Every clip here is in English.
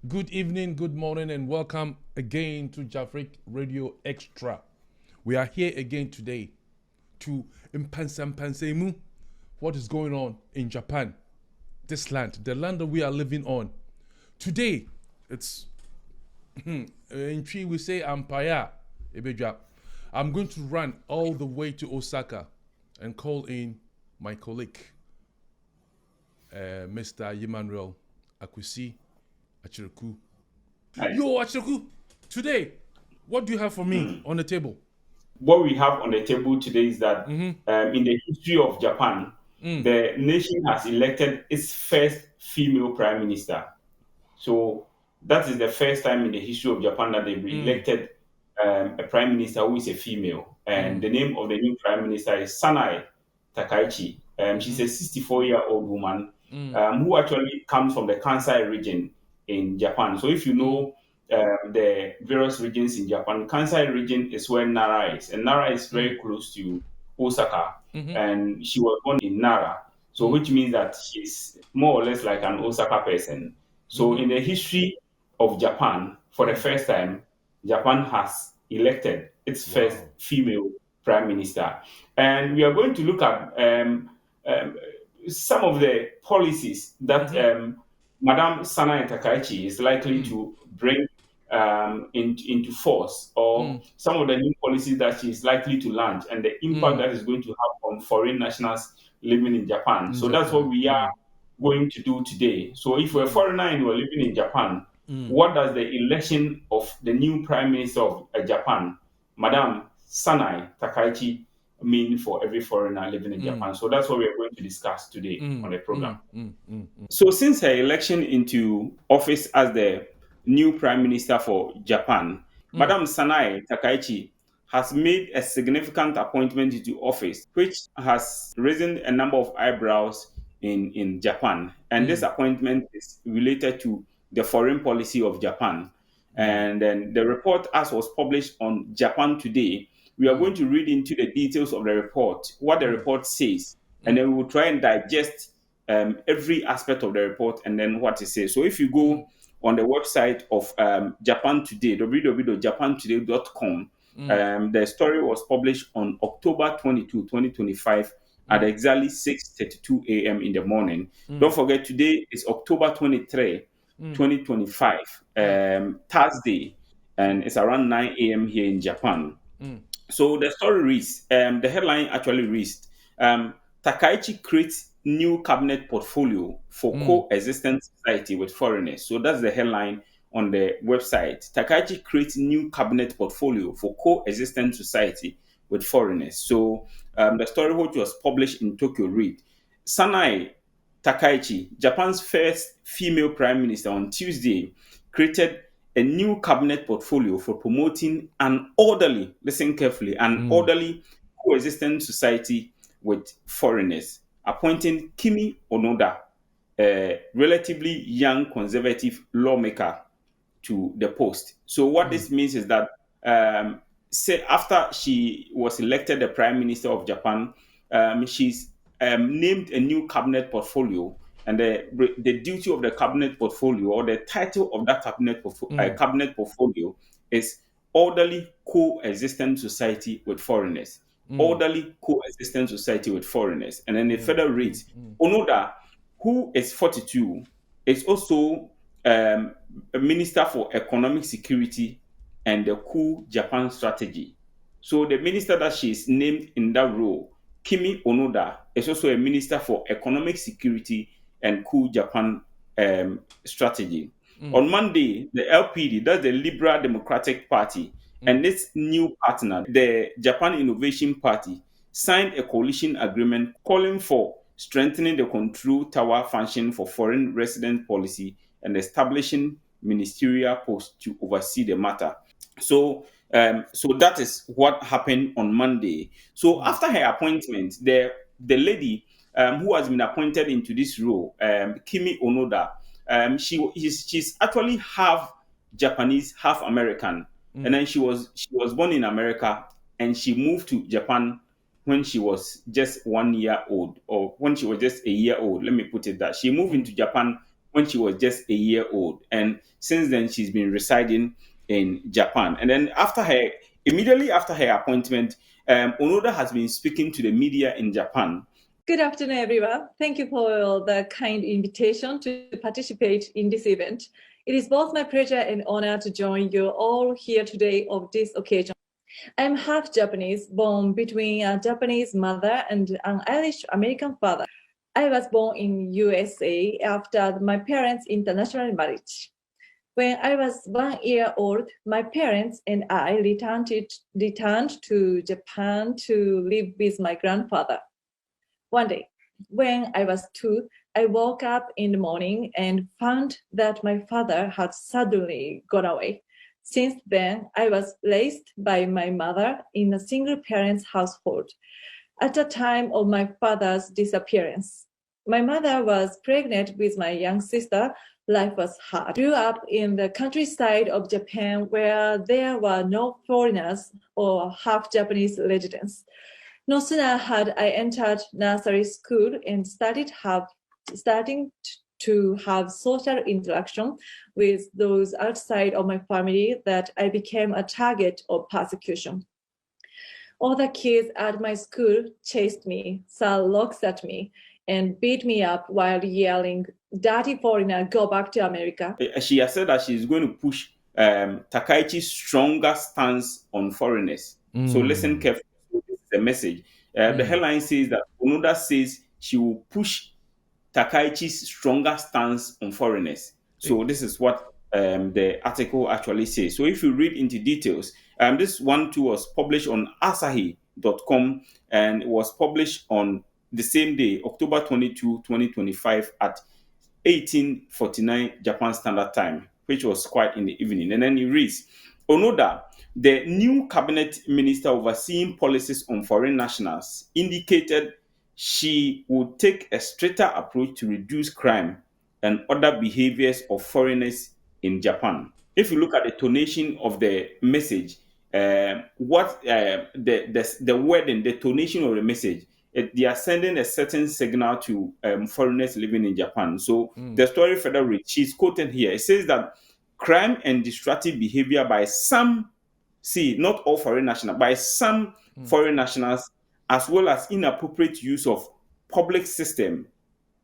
Good evening, good morning, and welcome again to Jafric Radio Extra. We are here again today to Impansemu, what is going on in Japan, this land, the land that we are living on. Today, it's in Tree we say Ampaya Ebeja. I'm going to run all the way to Osaka and call in my colleague, Mr. Emmanuel Akwesi Achiriku. Hi. Yo, Achiriku, today, what do you have for me on the table? What we have on the table today is that in the history of Japan, the nation has elected its first female prime minister. So that is the first time in the history of Japan that they've elected a prime minister who is a female. And the name of the new prime minister is Sanae Takaichi. She's a 64-year-old woman who actually comes from the Kansai region in Japan. So if you know the various regions in Japan, Kansai region is where Nara is, and Nara is very close to Osaka, and she was born in Nara. So which means that she's more or less like an Osaka person. So in the history of Japan, for the first time, Japan has elected its first female prime minister. And we are going to look at um, some of the policies that Madame Sanae Takaichi is likely to bring into force, or some of the new policies that she is likely to launch, and the impact that is going to have on foreign nationals living in Japan. So that's what we are going to do today. So if you're a foreigner and you're living in Japan, what does the election of the new prime minister of Japan, Madame Sanae Takaichi, mean for every foreigner living in Japan? So that's what we're going to discuss today on the program. So since her election into office as the new prime minister for Japan, Madame Sanae Takaichi has made a significant appointment into office, which has risen a number of eyebrows in Japan. And this appointment is related to the foreign policy of Japan. And then the report, as was published on Japan Today, we are going to read into the details of the report, what the report says, and then we will try and digest every aspect of the report and then what it says. So if you go on the website of Japan Today, www.japantoday.com, the story was published on October 22, 2025 at exactly 6:32 a.m. in the morning. Don't forget, today is October 23, 2025, Thursday, and it's around 9 a.m. here in Japan. So the story reads, the headline actually reads, Takaichi creates new cabinet portfolio for coexistent society with foreigners. So that's the headline on the website. Takaichi creates new cabinet portfolio for coexistent society with foreigners. So the story which was published in Tokyo read, Sanae Takaichi, Japan's first female prime minister, on Tuesday created a new cabinet portfolio for promoting an orderly, listen carefully, an orderly coexistent society with foreigners, appointing Kimi Onoda, a relatively young conservative lawmaker, to the post. So what this means is that say after she was elected the prime minister of Japan, she's named a new cabinet portfolio, and the duty of the cabinet portfolio, or the title of that cabinet portfolio, is orderly coexistent society with foreigners. Orderly coexistent society with foreigners. And then the further reads, Onoda, who is 42, is also a minister for economic security and the cool Japan strategy. So the minister that she is named in that role, Kimi Onoda, is also a minister for economic security and cool Japan strategy. On Monday, the LPD, that's the Liberal Democratic Party, and its new partner, the Japan Innovation Party, signed a coalition agreement calling for strengthening the control tower function for foreign resident policy and establishing ministerial posts to oversee the matter. So that is what happened on Monday. So after her appointment, the lady who has been appointed into this role, Kimi Onoda, she's actually half Japanese, half American, and then she was born in America, and she moved to Japan when she was just 1 year old, or when she was just a year old. Let me put it that she moved into Japan when she was just a year old. And since then, she's been residing in Japan. And then immediately after her appointment, Onoda has been speaking to the media in Japan. Good afternoon, everyone. Thank you for the kind invitation to participate in this event. It is both my pleasure and honor to join you all here today on this occasion. I'm half Japanese, born between a Japanese mother and an Irish American father. I was born in USA after my parents' international marriage. When I was 1 year old, my parents and I returned to Japan to live with my grandfather. One day, when I was 2, I woke up in the morning and found that my father had suddenly gone away. Since then, I was raised by my mother in a single-parent household. At the time of my father's disappearance, my mother was pregnant with my young sister. Life was hard. I grew up in the countryside of Japan where there were no foreigners or half-Japanese residents. No sooner had I entered nursery school and starting to have social interaction with those outside of my family that I became a target of persecution. All the kids at my school chased me, threw rocks at me, and beat me up while yelling, "Dirty foreigner, go back to America." She has said that she's going to push Takaichi's stronger stance on foreigners. So listen carefully. This is a message. The headline says that Onoda says she will push Takaichi's stronger stance on foreigners. So this is what the article actually says. So if you read into details, this one too was published on asahi.com and it was published on the same day, October 22, 2025 at 18:49 Japan Standard Time, which was quite in the evening. And then it reads, Onoda, the new cabinet minister overseeing policies on foreign nationals, indicated she would take a stricter approach to reduce crime and other behaviors of foreigners in Japan. If you look at the tonation of the message, the wording, the tonation of the message, they are sending a certain signal to foreigners living in Japan. So the story further reads, she's quoted here. It says that crime and destructive behavior by some, not all foreign nationals, by some foreign nationals, as well as inappropriate use of public system,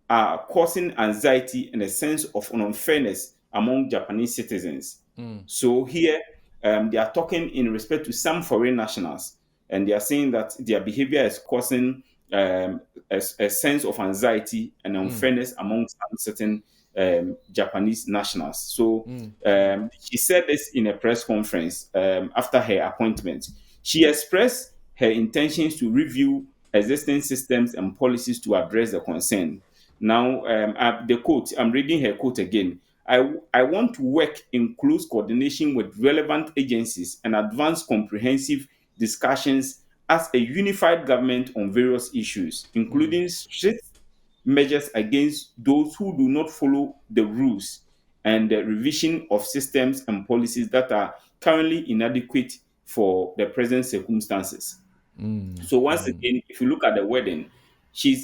are causing anxiety and a sense of unfairness among Japanese citizens. So here, they are talking in respect to some foreign nationals, and they are saying that their behavior is causing a sense of anxiety and unfairness among some certain Japanese nationals. So she said this in a press conference after her appointment. She expressed her intentions to review existing systems and policies to address the concern. Now, the quote, I'm reading her quote again. I want to work in close coordination with relevant agencies and advance comprehensive discussions as a unified government on various issues, including strict measures against those who do not follow the rules and the revision of systems and policies that are currently inadequate for the present circumstances. So once again, if you look at the wording,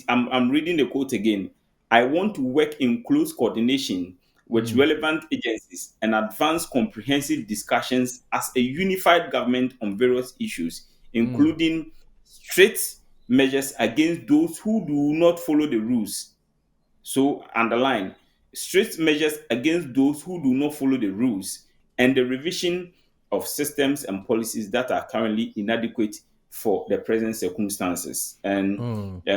I'm reading the quote again. I want to work in close coordination with relevant agencies and advance comprehensive discussions as a unified government on various issues, including strict measures against those who do not follow the rules. So underline, strict measures against those who do not follow the rules and the revision of systems and policies that are currently inadequate for the present circumstances. And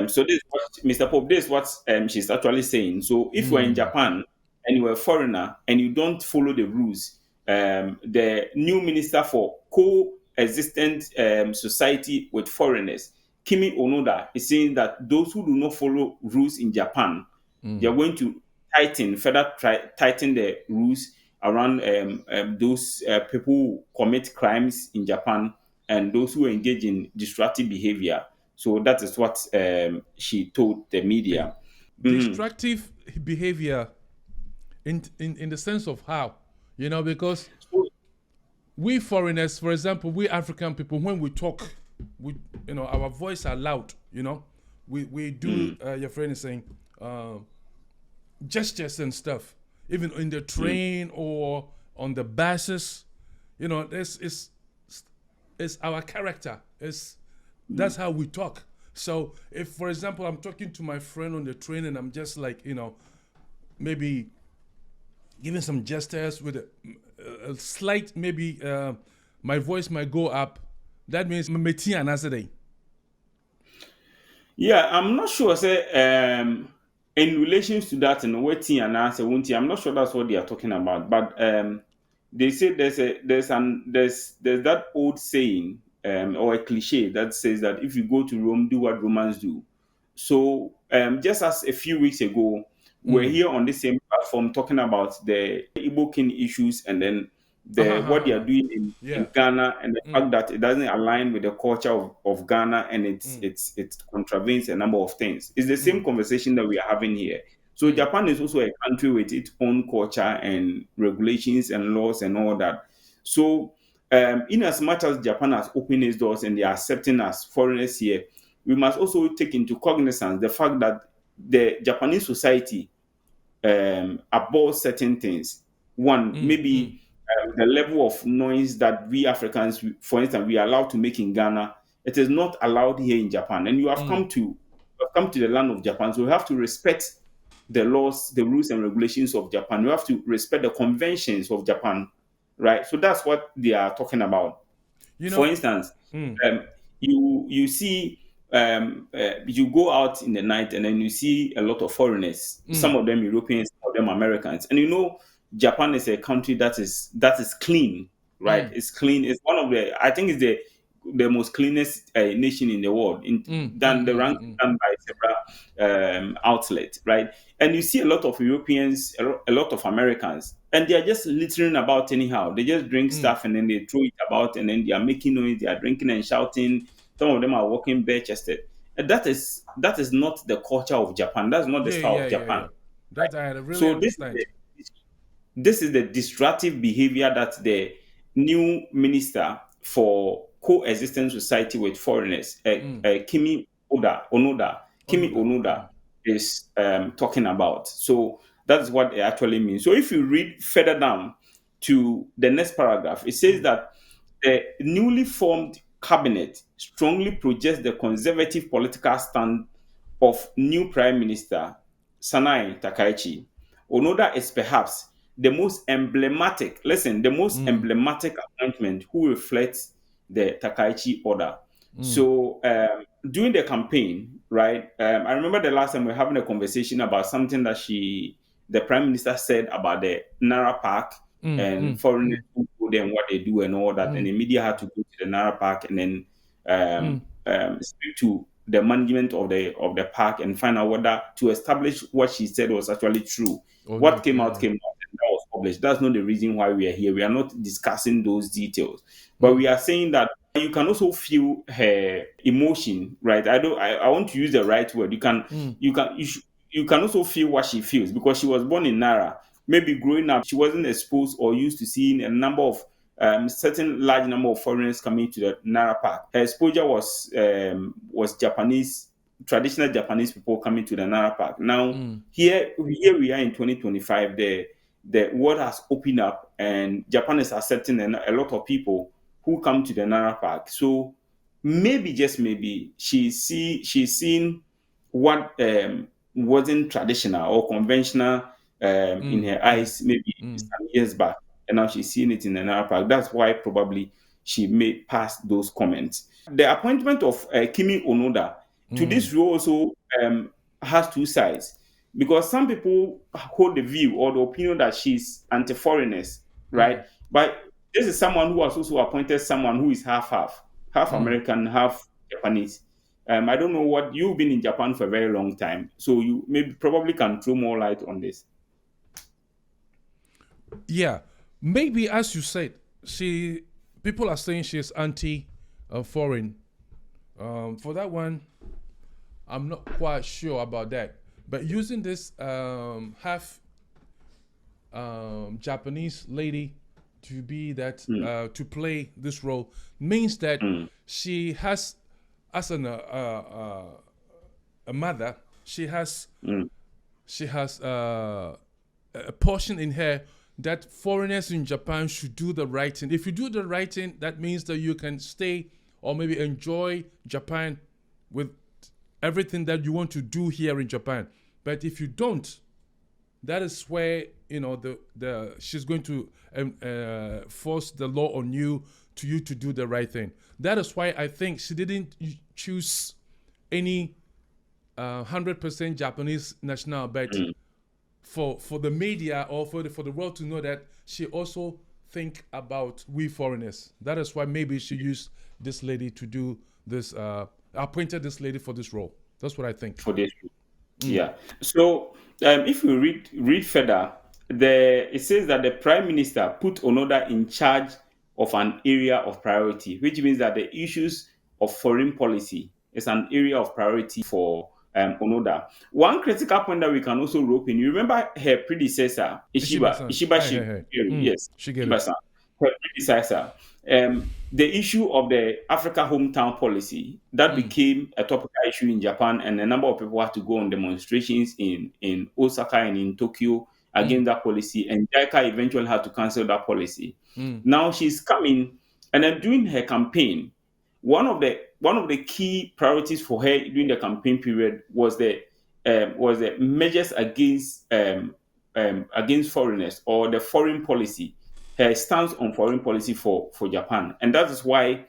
so this is what Mr. Pope, this is what she's actually saying. So if you're in Japan and you're a foreigner and you don't follow the rules, the new minister for coexistent society with foreigners, Kimi Onoda, is saying that those who do not follow rules in Japan, they are going to tighten the rules around those people who commit crimes in Japan and those who engage in destructive behavior. So that is what she told the media. Destructive behavior in the sense of how, because we foreigners, for example, we African people, when we talk, our voice are loud, we do, your friend is saying, gestures and stuff. even in the train or on the buses. This is our character. That's how we talk. So if, for example, I'm talking to my friend on the train and I'm just like, maybe giving some gestures with a slight, maybe my voice might go up. That means meti anasade. Yeah, I'm not sure. Say, in relation to that, and waiting and answer, I'm not sure that's what they are talking about. But they say there's that old saying or a cliche that says that if you go to Rome, do what Romans do. So just as a few weeks ago, we're here on the same platform talking about the Igbo king issues and then what they are doing in Ghana and the fact that it doesn't align with the culture of Ghana and it contravenes a number of things. It's the same conversation that we are having here. So Japan is also a country with its own culture and regulations and laws and all that. So in as much as Japan has opened its doors and they are accepting us foreigners here, we must also take into cognizance the fact that the Japanese society abhors certain things. One, maybe the level of noise that we Africans, for instance, we are allowed to make in Ghana, it is not allowed here in Japan. And you have come to the land of Japan, so you have to respect the laws, the rules and regulations of Japan. You have to respect the conventions of Japan, right? So that's what they are talking about. For instance, you see, you go out in the night and then you see a lot of foreigners. Some of them Europeans, some of them Americans, and Japan is a country that is clean, right? It's clean. It's one of the, I think, it's the most cleanest nation in the world, than the ranking done by several outlets, right? And you see a lot of Europeans, a lot of Americans, and they are just littering about anyhow. They just drink stuff and then they throw it about, and then they are making noise. They are drinking and shouting. Some of them are walking bare-chested. And that is not the culture of Japan. That's not the style of Japan. That I really understand. This is the destructive behavior that the new minister for coexistent society with foreigners, Kimi Onoda, is talking about. So that's what it actually means. So if you read further down to the next paragraph, it says that the newly formed cabinet strongly projects the conservative political stand of new Prime Minister Sanae Takaichi. Onoda is perhaps the most emblematic appointment who reflects the Takaichi order. So during the campaign, right, I remember the last time we were having a conversation about something that the Prime Minister said about the Nara Park and foreigners who go there and what they do and all that, and the media had to go to the Nara Park and then speak to the management of the park and find out whether to establish what she said was actually true. What came out, and that was published. That's not the reason why we are here. We are not discussing those details, but we are saying that you can also feel her emotion, right? I want to use the right word. You can also feel what she feels, because she was born in Nara. Maybe growing up, she wasn't exposed or used to seeing a number of certain large number of foreigners coming to the Nara Park. Her exposure was Japanese, traditional Japanese people coming to the Nara Park. Now, here we are in 2025. The world has opened up, and Japan is accepting a lot of people who come to the Nara Park. So maybe, just maybe, she's seen what wasn't traditional or conventional in her eyes maybe some years back, and now she's seeing it in the Nara Park. That's why probably she made past those comments. The appointment of Kimi Onoda to this role also has two sides, because some people hold the view or the opinion that she's anti-foreigners, right? But this is someone who has also appointed someone who is half American, half Japanese. I don't know what, you've been in Japan for a very long time, so you probably can throw more light on this. Yeah, maybe as you said, people are saying she's anti-foreign. For that one, I'm not quite sure about that. But using this half Japanese lady to be that to play this role means that she has, as a mother, she has a portion in her that foreigners in Japan should do the right thing. If you do the right thing, that means that you can stay or maybe enjoy Japan with everything that you want to do here in Japan. But if you don't, that is where the she's going to force the law on you to do the right thing. That is why I think she didn't choose any 100% Japanese national, but for the media or for the world to know that she also think about we foreigners. That is why maybe she used this lady to do this. Appointed this lady for this role. That's what I think. For this, yeah. So if you read further, it says that the Prime Minister put Onoda in charge of an area of priority, which means that the issues of foreign policy is an area of priority for Onoda. One critical point that we can also rope in, you remember her predecessor, Ishiba Shigeri, yes, Ishiba-san, her predecessor. The issue of the Africa hometown policy that became a topical issue in Japan, and a number of people had to go on demonstrations in Osaka and in Tokyo against that policy, and JICA eventually had to cancel that policy. Now she's coming, and then during her campaign, one of the key priorities for her during the campaign period was the measures against foreigners, or the foreign policy, her stance on foreign policy for Japan. And that is why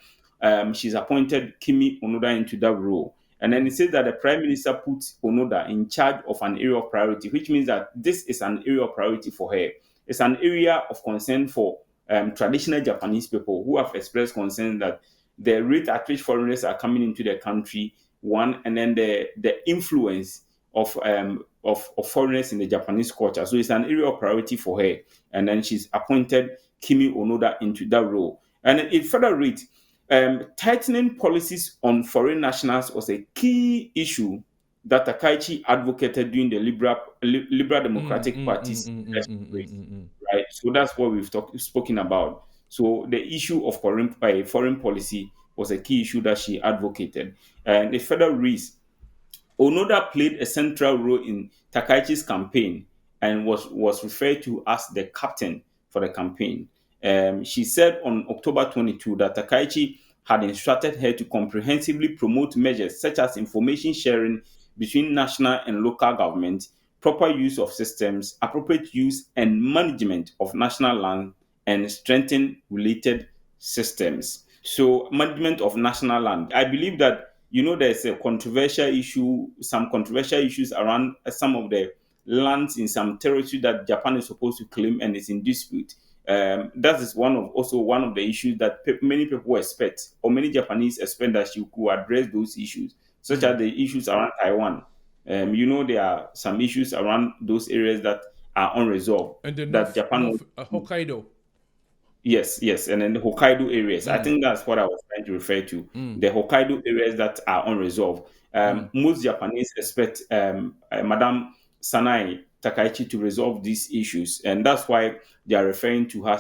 she's appointed Kimi Onoda into that role. And then it says that the Prime Minister put Onoda in charge of an area of priority, which means that this is an area of priority for her. It's an area of concern for traditional Japanese people who have expressed concern that the rate at which foreigners are coming into the country, one, and then the influence of foreigners in the Japanese culture. So it's an area of priority for her. And then she's appointed Kimi Onoda into that role. And it further reads, tightening policies on foreign nationals was a key issue that Takaichi advocated during the Liberal Democratic Party's race. Right? So that's what we've spoken about. So the issue of foreign policy was a key issue that she advocated. And it further reads, Onoda played a central role in Takaichi's campaign and was referred to as the captain for the campaign. She said on October 22 that Takaichi had instructed her to comprehensively promote measures such as information sharing between national and local government, proper use of systems, appropriate use and management of national land, and strengthen related systems. So, management of national land. I believe that there's some controversial issues around some of the lands in some territory that Japan is supposed to claim and is in dispute. That is one of the issues that many people expect, or many Japanese expect, that she could address those issues, such as the issues around Taiwan. There are some issues around those areas that are unresolved. And then that Japan, Hokkaido. Yes, and then the Hokkaido areas. I think that's what I was trying to refer to. The Hokkaido areas that are unresolved. Most Japanese expect Madam Sanae Takaichi to resolve these issues, and that's why they are referring to her.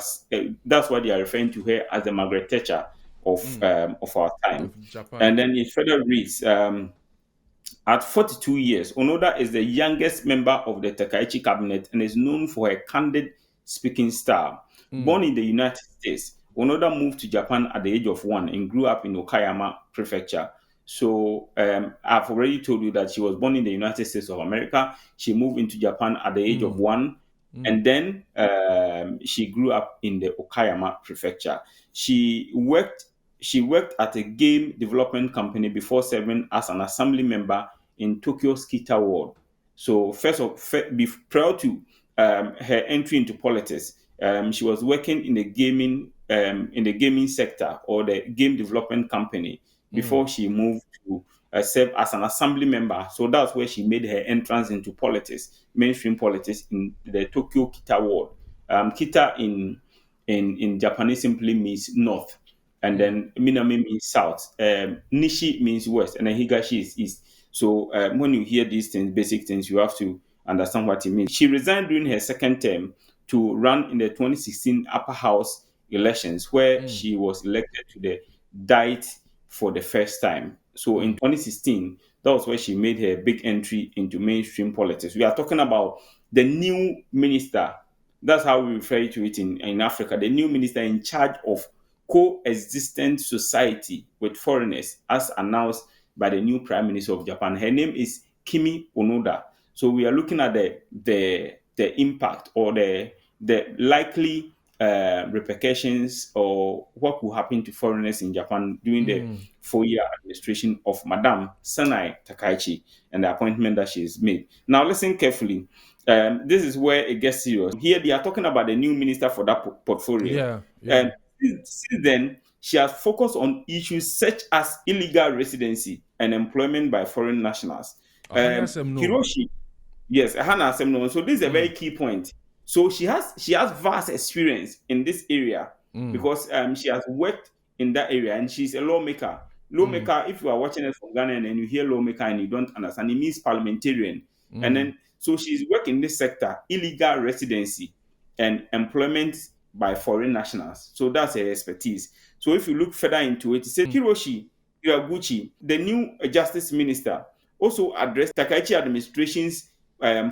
That's why they are referring to her as the Margaret Thatcher of our time. Japan. And then it further reads. At 42 years, Onoda is the youngest member of the Takaichi cabinet and is known for her candid speaking style. Born in the United States, Onoda moved to Japan at the age of 1 and grew up in Okayama Prefecture. So I've already told you that she was born in the United States of America. She moved into Japan at the age of 1, and then she grew up in the Okayama Prefecture. She worked at a game development company before serving as an assembly member in Tokyo's Kita Ward. So prior to her entry into politics, she was working in the gaming sector, or the game development company, before she moved to serve as an assembly member. So that's where she made her entrance into politics, mainstream politics, in the Tokyo Kita Ward. Kita in Japanese simply means north, and then Minami means south, Nishi means west, and then Higashi is east. So when you hear these things, basic things, you have to understand what it means. She resigned during her second term to run in the 2016 upper house elections, where she was elected to the Diet for the first time. So in 2016, that was where she made her big entry into mainstream politics. We are talking about the new minister. That's how we refer to it in Africa. The new minister in charge of coexistent society with foreigners, as announced by the new Prime Minister of Japan. Her name is Kimi Onoda. So we are looking at the impact or the likely repercussions or what will happen to foreigners in Japan during the 4-year administration of Madame Sanae Takaichi and the appointment that she has made. Now, listen carefully. This is where it gets serious. Here, they are talking about the new minister for that portfolio. Yeah. Since then, she has focused on issues such as illegal residency and employment by foreign nationals. Hiroshi, yes, Hannah Semno. So this is a very key point. So she has vast experience in this area because she has worked in that area and she's a lawmaker. Lawmaker, if you are watching it from Ghana and you hear lawmaker and you don't understand, it means parliamentarian. And then so she's worked in this sector, illegal residency and employment by foreign nationals. So that's her expertise. So if you look further into it, it says Hiroshi Iraguchi, the new justice minister, also addressed Takaichi administration's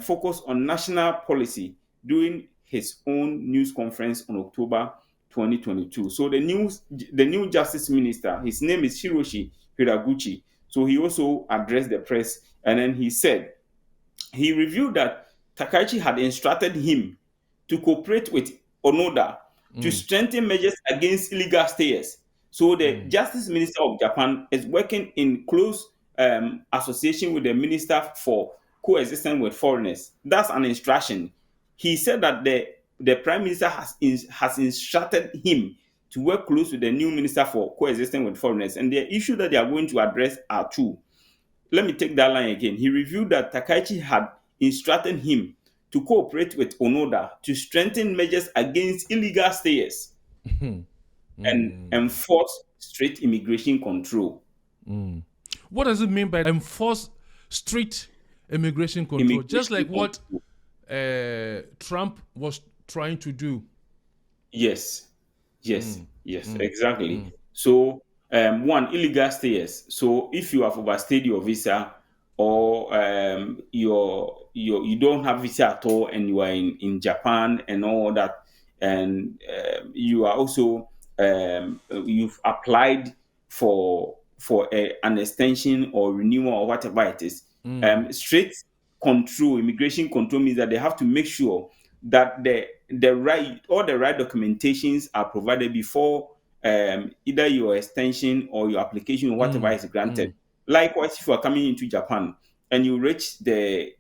focus on national policy during his own news conference on October 2022. So the new justice minister, his name is Hiroshi Hiraguchi. So he also addressed the press and then he said, he revealed that Takaichi had instructed him to cooperate with Onoda to strengthen measures against illegal stayers. So the Justice Minister of Japan is working in close association with the Minister for Coexistent with Foreigners. That's an instruction. He said that the Prime Minister has instructed him to work close with the new Minister for Coexisting with Foreigners. And the issue that they are going to address are two. Let me take that line again. He revealed that Takaichi had instructed him to cooperate with Onoda to strengthen measures against illegal stayers and enforce strict immigration control. What does it mean by enforce strict immigration control? Just like what Trump was trying to do. Yes, exactly. So, one, illegal stayers. So, if you have overstayed your visa or you don't have visa at all and you are in Japan and all that, and you are also you've applied for an extension or renewal or whatever it is. Strict control, immigration control means that they have to make sure that the right documentations are provided before either your extension or your application or whatever is granted. Likewise, if you are coming into Japan and you reach the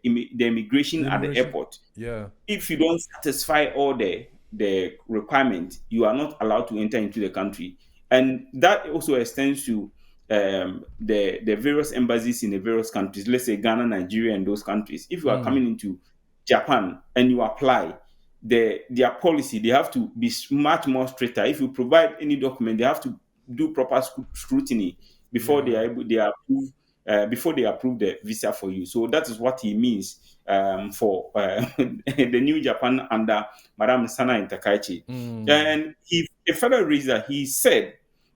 immigration at the airport, if you don't satisfy all the requirements, you are not allowed to enter into the country. And that also extends to the various embassies in the various countries, let's say Ghana, Nigeria, and those countries. If you are coming into Japan and you apply, their policy, they have to be much more stricter. If you provide any document, they have to do proper scrutiny before they approve the visa for you. So that is what he means for the new Japan under Madame Sanae Takaichi. And he further raised that he said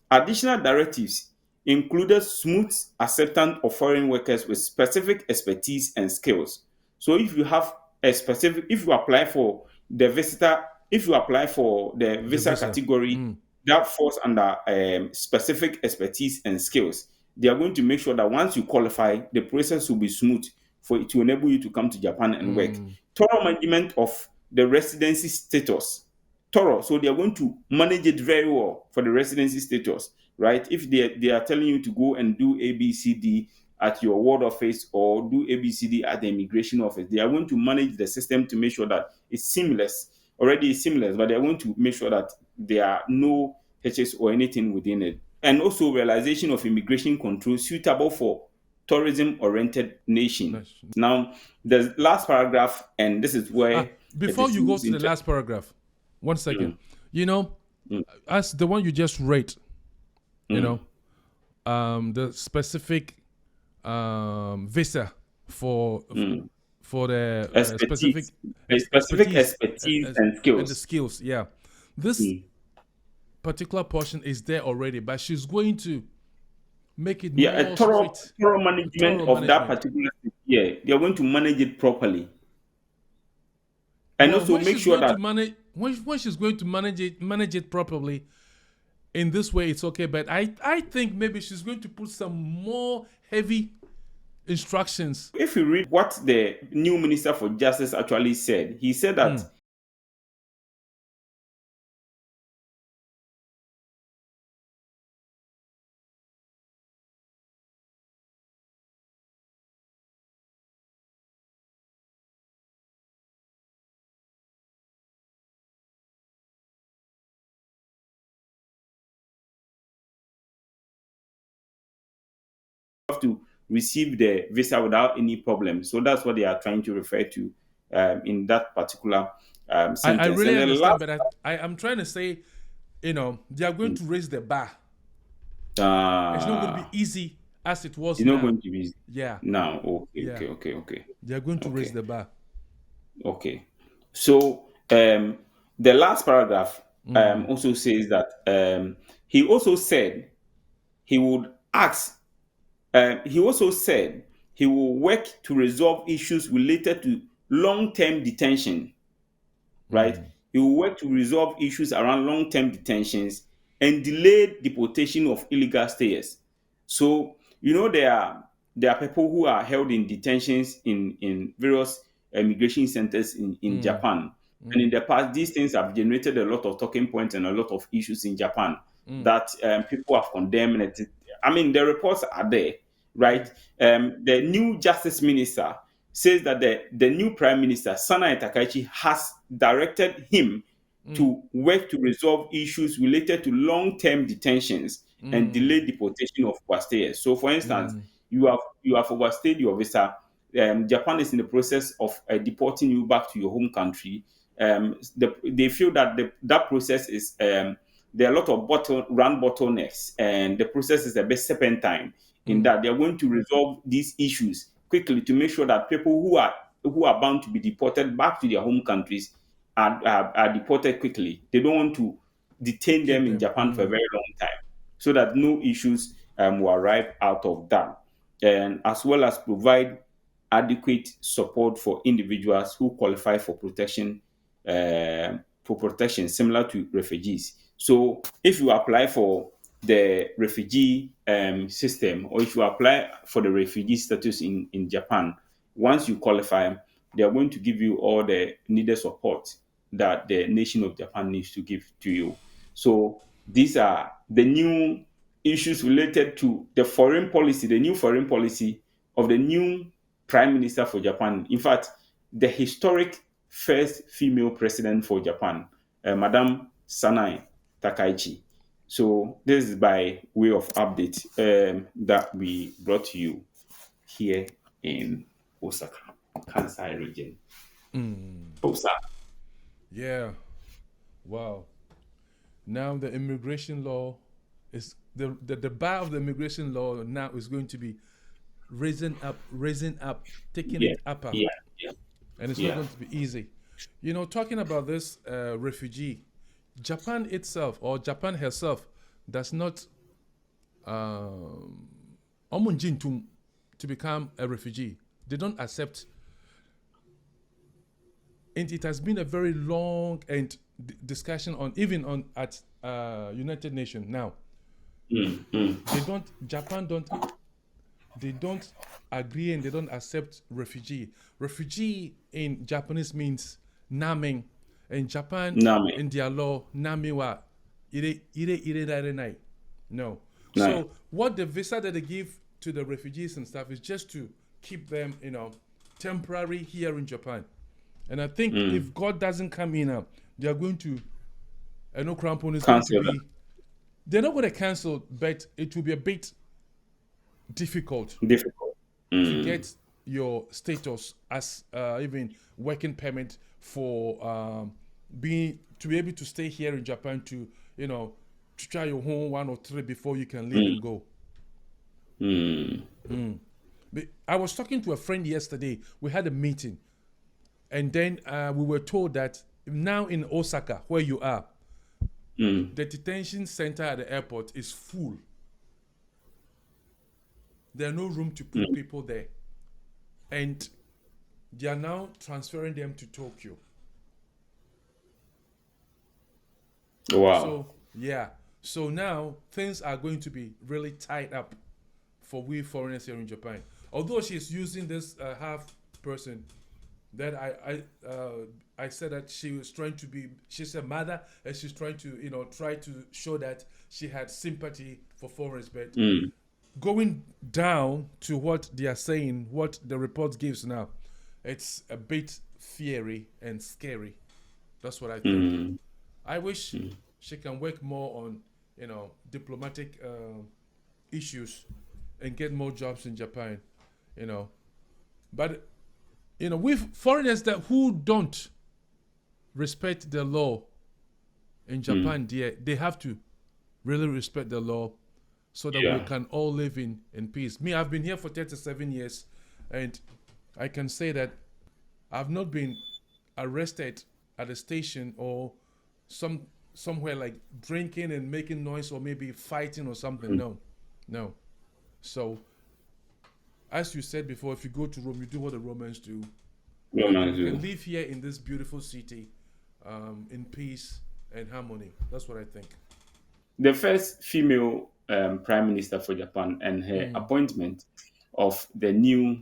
additional directives included smooth acceptance of foreign workers with specific expertise and skills. So if you apply for the visa category that falls under specific expertise and skills, they are going to make sure that once you qualify, the process will be smooth for it to enable you to come to Japan and work. Thorough management of the residency status. So they are going to manage it very well for the residency status, right? If they are telling you to go and do ABCD at your ward office or do ABCD at the immigration office, they are going to manage the system to make sure that it's seamless. Already it's seamless, but they are going to make sure that there are no hitches or anything within it. And also realization of immigration control suitable for tourism-oriented nation. Now, the last paragraph, and this is where... before you go to the last paragraph, 1 second. As the one you just read, the specific visa for the specific expertise and skills. And the skills, This particular portion is there already, but she's going to make it more thorough management of that particular. They are going to manage it properly. And Well, also when make she's sure going that to manage, when she's going to manage it properly, in this way, it's okay. But I think maybe she's going to put some more heavy instructions. if you read what the new Minister for Justice actually said, he said that have to receive the visa without any problem. So that's what they are trying to refer to in that particular I sentence. really And the understand, last, but I'm trying to say, they are going to raise the bar. It's not going to be easy as it was it's not now. going to be Yeah, now. Okay, yeah. okay, okay, okay, They are going to raise okay, the bar. okay. So the last paragraph also says that he also said he would ask. He also said he will work to resolve issues related to long-term detention, right? He will work to resolve issues around long-term detentions and delayed deportation of illegal stayers. So, there are people who are held in detentions in various immigration centers in Japan. And in the past, these things have generated a lot of talking points and a lot of issues in Japan that people have condemned. I mean, the reports are there, right? The new justice minister says that the new prime minister, Sanae Takaichi, has directed him to work to resolve issues related to long-term detentions and delayed deportation of overstayers. So, for instance, you have overstayed your visa. Japan is in the process of deporting you back to your home country. They feel that that process is there are a lot of bottlenecks, and the process is a bit serpentine in that they are going to resolve these issues quickly to make sure that people who are bound to be deported back to their home countries are deported quickly. They don't want to detain Keep them in them. Japan for a very long time, so that no issues will arrive out of that, and as well as provide adequate support for individuals who qualify for protection, similar to refugees. So, if you apply for the refugee system, or if you apply for the refugee status in Japan, once you qualify, they are going to give you all the needed support that the nation of Japan needs to give to you. So these are the new issues related to the foreign policy, the new foreign policy of the new prime minister for Japan. In fact, the historic first female president for Japan, Madame Sanae Takaichi. So this is by way of update that we brought to you here in Osaka, Kansai region. Osaka. Yeah. Wow. Now the immigration law is the bar of the immigration law now is going to be raising up, taking Yeah, it upper, yeah, yeah, and it's not yeah. going to be easy. Talking about this refugee, Japan itself or Japan herself does not omunjintum to become a refugee. They don't accept, and it has been a very long and discussion on even on at United Nations now. They don't agree and they don't accept refugee. Refugee in Japanese means naming. In Japan, Name. in their law, nami wa ire nai. No. No. So what the visa that they give to the refugees and stuff is just to keep them, temporary here in Japan. And I think if God doesn't come in now, they are going to, I know Crampon is going to Cancel be, they're not going to cancel, but it will be a bit difficult that. Difficult. to get your status as even working permit for to be able to stay here in Japan to to try your home 1 or 3 before you can leave and go. But I was talking to a friend yesterday. We had a meeting, and then we were told that now in Osaka, where you are, the detention center at the airport is full. There's no room to put people there. And they are now transferring them to Tokyo. Wow. So yeah, so now things are going to be really tied up for we foreigners here in Japan. Although she's using this half person that I said that she was trying to be, she's a mother and she's trying to try to show that she had sympathy for foreigners, but Mm. going down to what they are saying, what the report gives now, it's a bit fiery and scary. That's what I think. Mm. I wish she can work more on, diplomatic issues and get more jobs in Japan, you know. But with foreigners that who don't respect the law in Mm. Japan, they have to really respect the law so that we Yeah. can all live in peace. Me, I've been here for 37 years, and I can say that I've not been arrested at a station or somewhere like drinking and making noise or maybe fighting or something. Mm. No. So, as you said before, if you go to Rome, you do what the Romans do. No, We man, can, we can live here in this beautiful city in peace and harmony. That's what I think. the first female prime minister for Japan and her appointment of the new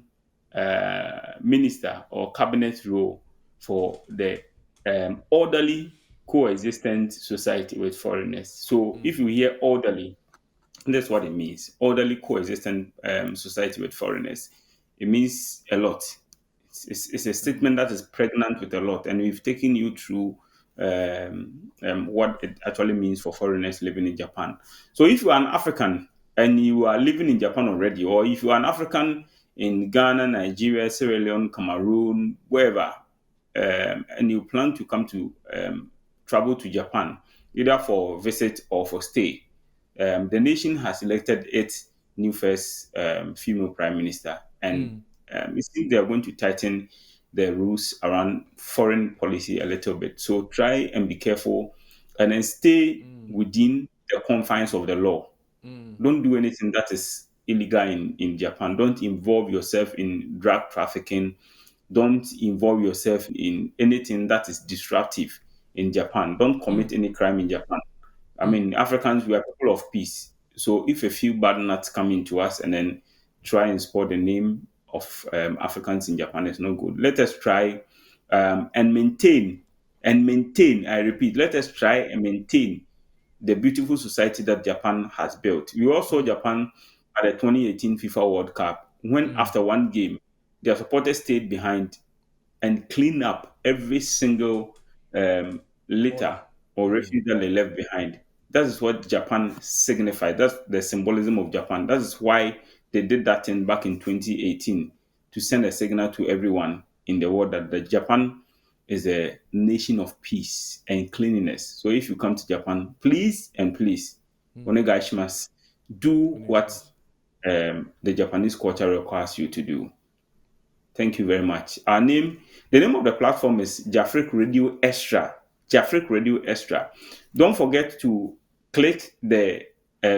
minister or cabinet role for the orderly coexistent society with foreigners. So if you hear orderly, that's what it means. Orderly coexistent society with foreigners. It means a lot. It's a statement that is pregnant with a lot, and we've taken you through what it actually means for foreigners living in Japan. So, if you are an African and you are living in Japan already, or if you are an African in Ghana, Nigeria, Sierra Leone, Cameroon, wherever, and you plan to come to travel to Japan, either for visit or for stay, the nation has elected its new first female prime minister, and it seems they are going to tighten the rules around foreign policy a little bit. So try and be careful, and then stay within the confines of the law. Don't do anything that is illegal in Japan. Don't involve yourself in drug trafficking. Don't involve yourself in anything that is disruptive in Japan. Don't commit any crime in Japan. I mean, Africans, we are people of peace. So if a few bad nuts come into us and then try and spoil the name of Africans in Japan, it's no good. Let us try and maintain, I repeat, let us try and maintain the beautiful society that Japan has built. We all saw Japan at the 2018 FIFA World Cup when after one game, their supporters stayed behind and clean up every single litter Order. or refuse that they left behind. That is what Japan signified. That's the symbolism of Japan. That is why they did that thing back in 2018 to send a signal to everyone in the world that Japan is a nation of peace and cleanliness. So if you come to Japan, please and please, onegaishimasu, do what Punishment. the Japanese culture requires you to do. Thank you very much. The name of the platform is Jafric Radio Extra. Jafric Radio Extra. Don't forget to click the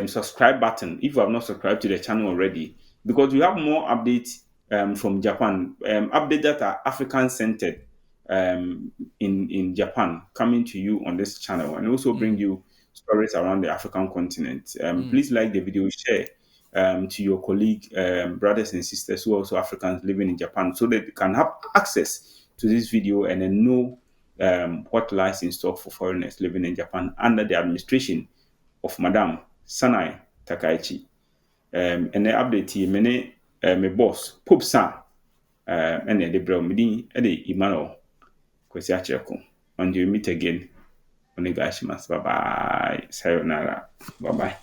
subscribe button if you have not subscribed to the channel already, because we have more updates from Japan, updates that are African centered in Japan coming to you on this channel, and also bring you stories around the African continent. Please like the video, share to your colleague, brothers and sisters who are also Africans living in Japan, so that they can have access to this video and then know what lies in store for foreigners living in Japan under the administration of Madam Sanae Takaichi. And the update here, my boss, Pope San, and the bro, me Emmanuel, Kwesi Acheko. Until we meet again, Onegashimasu. Bye bye. Sayonara. Bye bye.